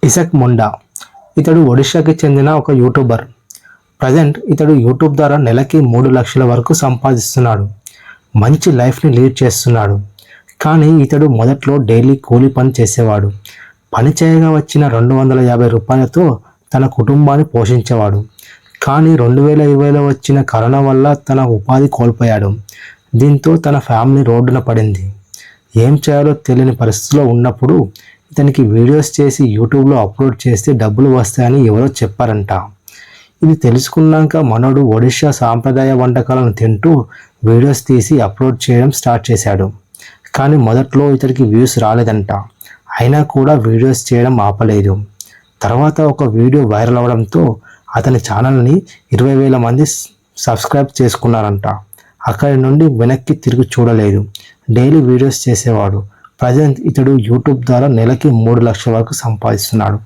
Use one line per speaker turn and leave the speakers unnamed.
ఇసక్ ముండా. ఇతడు ఒడిషాకి చెందిన ఒక యూట్యూబర్. ప్రజెంట్ ఇతడు యూట్యూబ్ ద్వారా నెలకి 3 లక్షల వరకు సంపాదిస్తున్నాడు. మంచి లైఫ్ని లీడ్ చేస్తున్నాడు. కానీ ఇతడు మొదట్లో డైలీ కూలీ పని చేసేవాడు. పని చేయగా వచ్చిన 250 రూపాయలతో తన కుటుంబాన్ని పోషించేవాడు. కానీ 2020లో వచ్చిన కరోనా వల్ల తన ఉపాధి కోల్పోయాడు. దీంతో తన ఫ్యామిలీ రోడ్డున పడింది. ఏం చేయాలో తెలియని పరిస్థితిలో ఉన్నప్పుడు ఇతనికి వీడియోస్ చేసి యూట్యూబ్లో అప్లోడ్ చేస్తే డబ్బులు వస్తాయని ఎవరో చెప్పారంట. ఇది తెలుసుకున్నాక మనోడు ఒడిషా సాంప్రదాయ వంటకాలను తింటూ వీడియోస్ తీసి అప్లోడ్ చేయడం స్టార్ట్ చేశాడు. కానీ మొదట్లో ఇతనికి వ్యూస్ రాలేదంట. అయినా కూడా వీడియోస్ చేయడం ఆపలేదు. తర్వాత ఒక వీడియో వైరల్ అవడంతో అతని ఛానల్ని 20,000 మంది సబ్స్క్రైబ్ చేసుకున్నారంట. అక్కడి నుండి వెనక్కి తిరిగి చూడలేదు. డైలీ వీడియోస్ చేసేవాడు. ప్రజెంట్ ఇతడు యూట్యూబ్ ద్వారా నెలకి 3 లక్షల వరకు సంపాదిస్తున్నాడు.